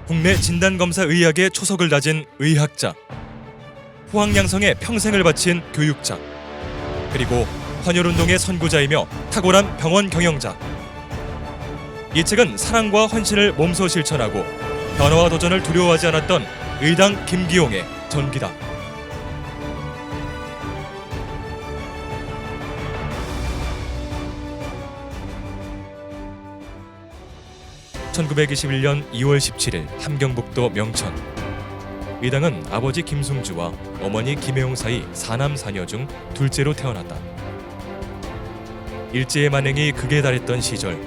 국내 진단검사의학의 초석을 다진 의학자, 후황양성에 평생을 바친 교육자, 그리고 헌혈운동의 선구자이며 탁월한 병원 경영자. 이 책은 사랑과 헌신을 몸소 실천하고 변화와 도전을 두려워하지 않았던 의당 김기용의 전기다. (1921년 2월 17일) 함경북도 명천. 의당은 아버지 김승주와 어머니 김혜용 사이 4남 4녀 중 둘째로 태어났다. 일제의 만행이 극에 달했던 시절,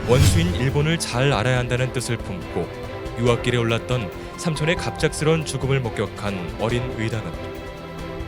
원수인 일본을 잘 알아야 한다는 뜻을 품고 유학길에 올랐던 삼촌의 갑작스러운 죽음을 목격한 어린 의당은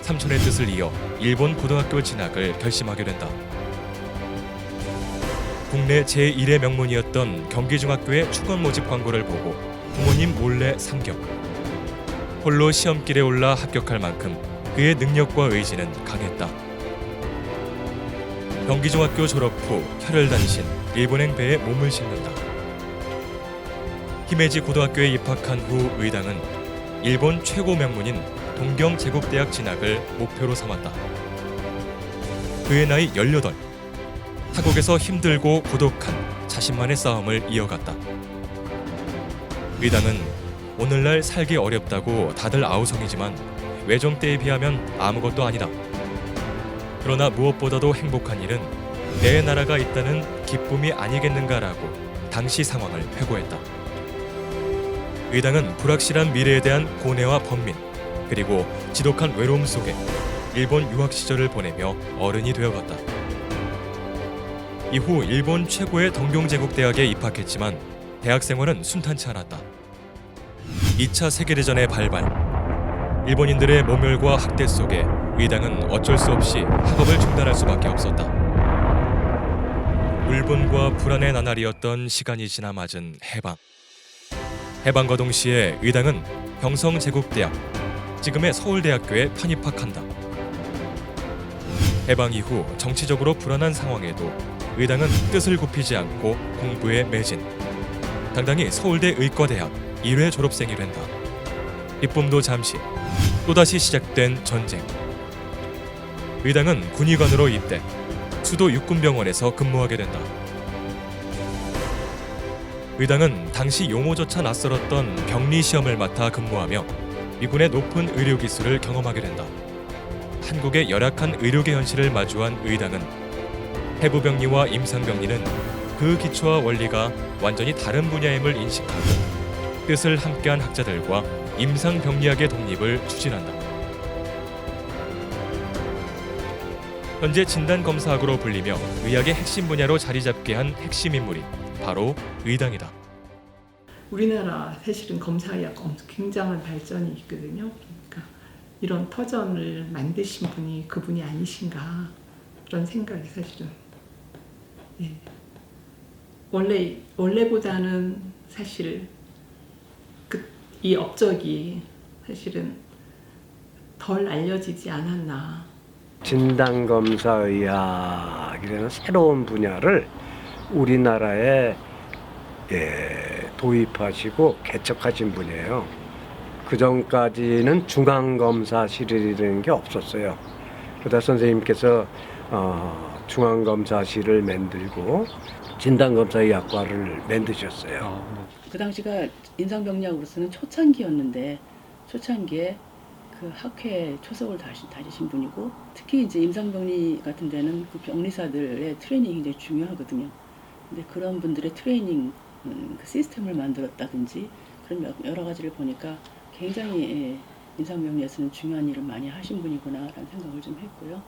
삼촌의 뜻을 이어 일본 고등학교 진학을 결심하게 된다. 국내 제1의 명문이었던 경기중학교의 축원 모집 광고를 보고 부모님 몰래 상경. 홀로 시험길에 올라 합격할 만큼 그의 능력과 의지는 강했다. 경기중학교 졸업 후 혈혈단신 일본행 배에 몸을 싣는다. 히메지 고등학교에 입학한 후 의당은 일본 최고 명문인 동경제국대학 진학을 목표로 삼았다. 그의 나이 18. 타국에서 힘들고 고독한 자신만의 싸움을 이어갔다. 의당은 오늘날 살기 어렵다고 다들 아우성이지만 외종 때에 비하면 아무것도 아니다. 그러나 무엇보다도 행복한 일은 내 나라가 있다는 기쁨이 아니겠는가라고 당시 상황을 회고했다. 의당은 불확실한 미래에 대한 고뇌와 번민, 그리고 지독한 외로움 속에 일본 유학 시절을 보내며 어른이 되어갔다. 이후 일본 최고의 동경제국대학에 입학했지만 대학 생활은 순탄치 않았다. 2차 세계대전의 발발, 일본인들의 모멸과 학대 속에 의당은 어쩔 수 없이 학업을 중단할 수밖에 없었다. 울분과 불안의 나날이었던 시간이 지나 맞은 해방. 해방과 동시에 의당은 경성제국대학, 지금의 서울대학교에 편입학한다. 해방 이후 정치적으로 불안한 상황에도 의당은 뜻을 굽히지 않고 공부에 매진. 당당히 서울대 의과대학 1회 졸업생이 된다. 기쁨도 잠시, 또다시 시작된 전쟁. 의당은 군의관으로 입대, 수도 육군병원에서 근무하게 된다. 의당은 당시 용어조차 낯설었던 병리 시험을 맡아 근무하며 미군의 높은 의료 기술을 경험하게 된다. 한국의 열악한 의료계 현실을 마주한 의당은 해부병리와 임상병리는 그 기초와 원리가 완전히 다른 분야임을 인식하고 뜻을 함께한 학자들과 임상병리학의 독립을 추진한다. 현재 진단검사학으로 불리며 의학의 핵심 분야로 자리 잡게 한 핵심 인물이 바로 의당이다. 우리나라 사실은 검사의학 굉장한 발전이 있거든요. 그러니까 이런 터전을 만드신 분이 그분이 아니신가 그런 생각이 사실은 원래보다는 사실 이 업적이 사실은 덜 알려지지 않았나. 진단검사의학이라는 새로운 분야를 우리나라에 도입하시고 개척하신 분이에요. 그 전까지는 중앙검사실이라는 게 없었어요. 그러다 선생님께서 중앙검사실을 만들고 진단검사의학과를 만드셨어요. 그 당시가 임상병리학으로서는 초창기였는데 초창기에 그 학회 초석을 다지신 분이고 특히 이제 임상병리 같은 데는 그 병리사들의 트레이닝이 굉장히 중요하거든요. 근데 그런 분들의 트레이닝 그 시스템을 만들었다든지 그런 여러 가지를 보니까 굉장히 임상병리에서는 중요한 일을 많이 하신 분이구나라는 생각을 좀 했고요.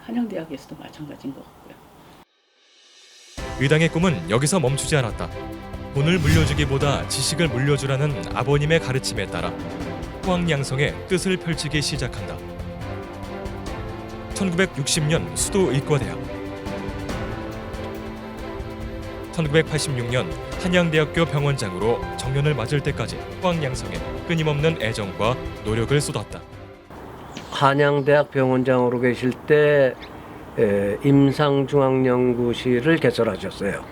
한양대학에서도 마찬가지인 것 같고요. 의당의 꿈은 여기서 멈추지 않았다. 돈을 물려주기보다 지식을 물려주라는 아버님의 가르침에 따라 후황양성의 뜻을 펼치기 시작한다. 1960년 수도의과대학, 1986년 한양대학교 병원장으로 정년을 맞을 때까지 후황양성에 끊임없는 애정과 노력을 쏟았다. 한양대학 병원장으로 계실 때 임상중앙연구실을 개설하셨어요.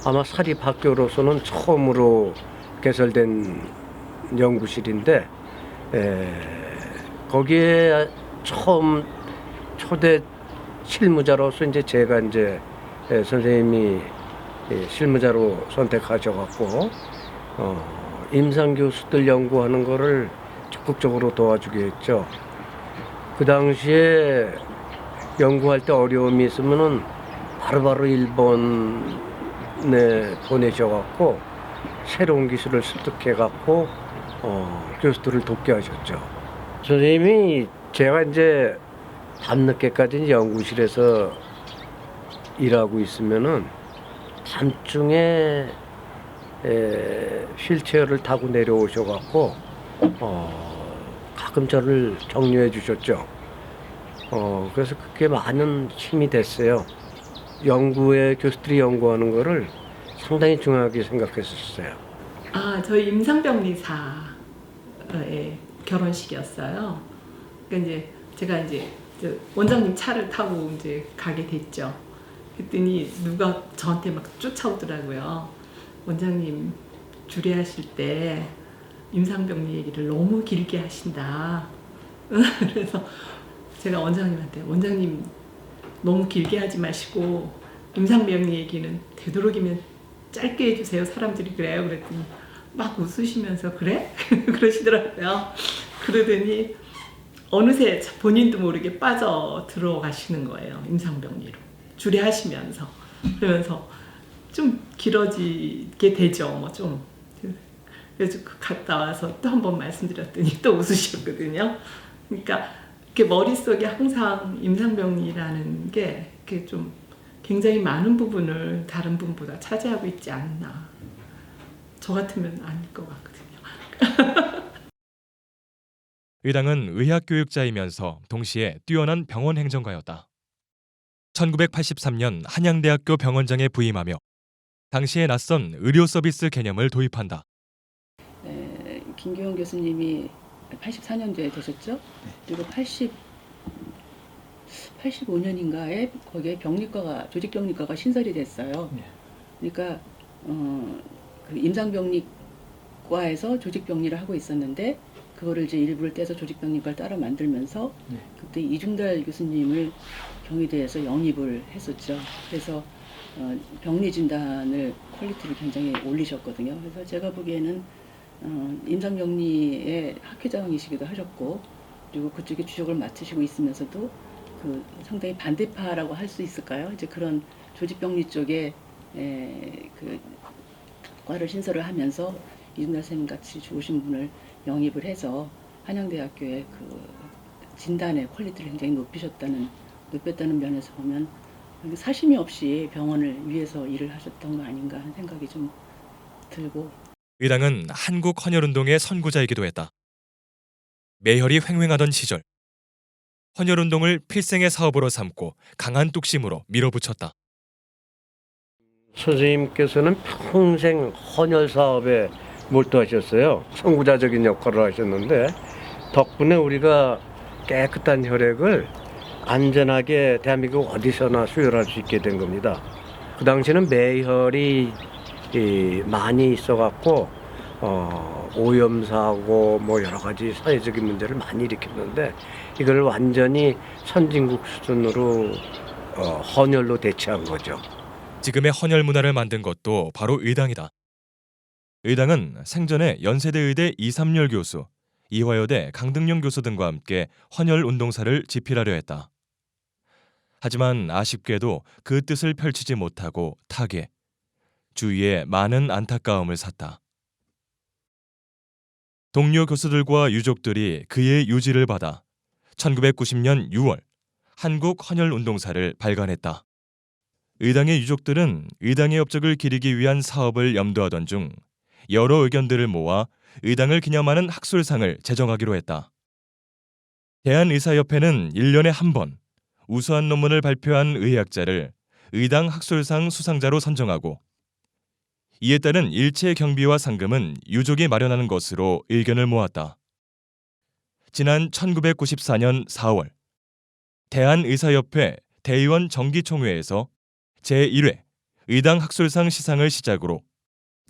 아마 사립학교로서는 처음으로 개설된 연구실인데 거기에 처음 초대 실무자로서 이제 제가 이제 선생님이 실무자로 선택하셔갖고 임상 교수들 연구하는 거를 적극적으로 도와주게 했죠. 그 당시에 연구할 때 어려움이 있으면은 바로바로 일본에 보내셔갖고 새로운 기술을 습득해갖고 교수들을 돕게 하셨죠. 선생님이 제가 이제 밤늦게까지 연구실에서 일하고 있으면은 밤중에 휠체어를 타고 내려오셔갖고 가끔 저를 격려해 주셨죠. 그래서 그게 많은 힘이 됐어요. 연구에 교수들이 연구하는 거를 상당히 중요하게 생각했었어요. 저희 임상병리사의 결혼식이었어요. 그러니까 이제 제가 이제 원장님 차를 타고 이제 가게 됐죠. 그랬더니 누가 저한테 막 쫓아오더라고요. 원장님 주례하실 때 임상병리 얘기를 너무 길게 하신다. 그래서 제가 원장님한테 원장님 너무 길게 하지 마시고 임상병리 얘기는 되도록이면 짧게 해주세요. 사람들이 그래요. 그랬더니 막 웃으시면서 그래? 그러시더라고요. 그러더니 어느새 본인도 모르게 빠져 들어가시는 거예요. 임상병리로 주례하시면서. 그러면서 좀 길어지게 되죠. 뭐 좀. 그래서 갔다 와서 또 한 번 말씀드렸더니 또 웃으셨거든요. 그러니까 이렇게 머릿속에 항상 임상병리라는 게 이렇게 좀 굉장히 많은 부분을 다른 분보다 차지하고 있지 않나. 저 같으면 아닐 것 같거든요. 의당은 의학교육자이면서 동시에 뛰어난 병원 행정가였다. 1983년 한양대학교 병원장에 부임하며 당시에 낯선 의료 서비스 개념을 도입한다. 김규영 교수님이 84년도에 되셨죠? 그리고 85년인가에 거기에 조직병리과가 신설이 됐어요. 그러니까 그 임상병리과에서 조직병리를 하고 있었는데 그거를 이제 일부를 떼서 조직병리과를 따로 만들면서 그때 이중달 교수님을 경희대에서 영입을 했었죠. 그래서 병리 진단을 퀄리티를 굉장히 올리셨거든요. 그래서 제가 보기에는 임상병리의 학회장이시기도 하셨고 그리고 그쪽에 주역을 맡으시고 있으면서도 그 상당히 반대파라고 할 수 있을까요? 이제 그런 조직병리 쪽에 그 과를 신설을 하면서 이준달 선생님 같이 좋으신 분을 영입을 해서 한양대학교의 그 진단의 퀄리티를 굉장히 높였다는 면에서 보면 사심이 없이 병원을 위해서 일을 하셨던 거 아닌가 하는 생각이 좀 들고. 의당은 한국 헌혈운동의 선구자이기도 했다. 매혈이 횡행하던 시절 헌혈운동을 필생의 사업으로 삼고 강한 뚝심으로 밀어붙였다. 선생님께서는 평생 헌혈 사업에 몰두하셨어요. 선구자적인 역할을 하셨는데 덕분에 우리가 깨끗한 혈액을 안전하게 대한민국 어디서나 수혈할 수 있게 된 겁니다. 그 당시에는 매혈이 많이 있어갖고 오염사고 뭐 여러 가지 사회적인 문제를 많이 일으켰는데 이걸 완전히 선진국 수준으로 헌혈로 대체한 거죠. 지금의 헌혈 문화를 만든 것도 바로 의당이다. 의당은 생전에 연세대의대 이삼열 교수, 이화여대 강등용 교수 등과 함께 헌혈 운동사를 집필하려 했다. 하지만 아쉽게도 그 뜻을 펼치지 못하고 타계, 주위에 많은 안타까움을 샀다. 동료 교수들과 유족들이 그의 유지를 받아 1990년 6월 한국 헌혈 운동사를 발간했다. 의당의 유족들은 의당의 업적을 기리기 위한 사업을 염두하던 중 여러 의견들을 모아 의당을 기념하는 학술상을 제정하기로 했다. 대한의사협회는 1년에 한 번 우수한 논문을 발표한 의학자를 의당 학술상 수상자로 선정하고 이에 따른 일체 경비와 상금은 유족이 마련하는 것으로 의견을 모았다. 지난 1994년 4월 대한의사협회 대의원 정기총회에서 제1회 의당 학술상 시상을 시작으로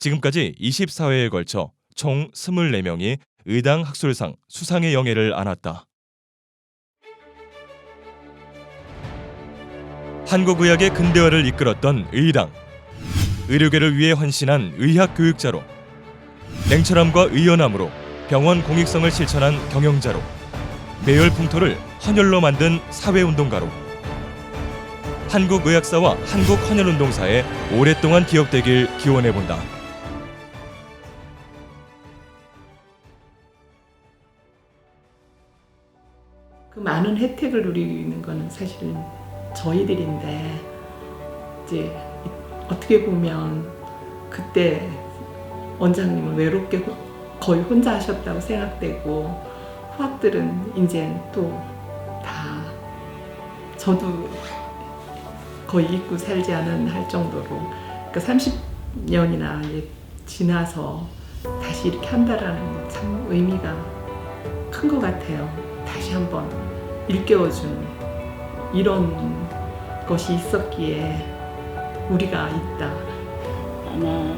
지금까지 24회에 걸쳐 총 24명이 의당 학술상 수상의 영예를 안았다. 한국의학의 근대화를 이끌었던 의당, 의료계를 위해 헌신한 의학교육자로, 냉철함과 의연함으로 병원 공익성을 실천한 경영자로, 매열 풍토를 헌혈로 만든 사회운동가로, 한국의학사와 한국헌혈운동사에 오랫동안 기억되길 기원해본다. 그 많은 혜택을 누리는 거는 사실 저희들인데, 이제 어떻게 보면 그때 원장님은 외롭게 거의 혼자 하셨다고 생각되고, 후학들은 이제 또 다 저도 거의 잊고 살지 않은 할 정도로, 그러니까 30년이나 지나서 다시 이렇게 한다라는 게 참 의미가 큰 것 같아요. 다시 한번 일깨워준 이런 것이 있었기에 우리가 있다. 아마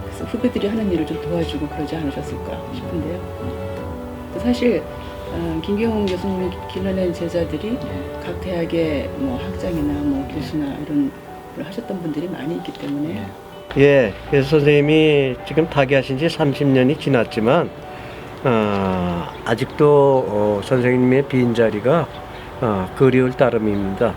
그래서 후배들이 하는 일을 좀 도와주고 그러지 않으셨을까 싶은데요. 사실 김경훈 교수님이 길러낸 제자들이 각 대학의 뭐 학장이나 뭐 교수나 이런 걸 하셨던 분들이 많이 있기 때문에 예, 그래서 선생님이 지금 타계하신 지 30년이 지났지만 아직도 선생님의 빈자리가 그리울 따름입니다.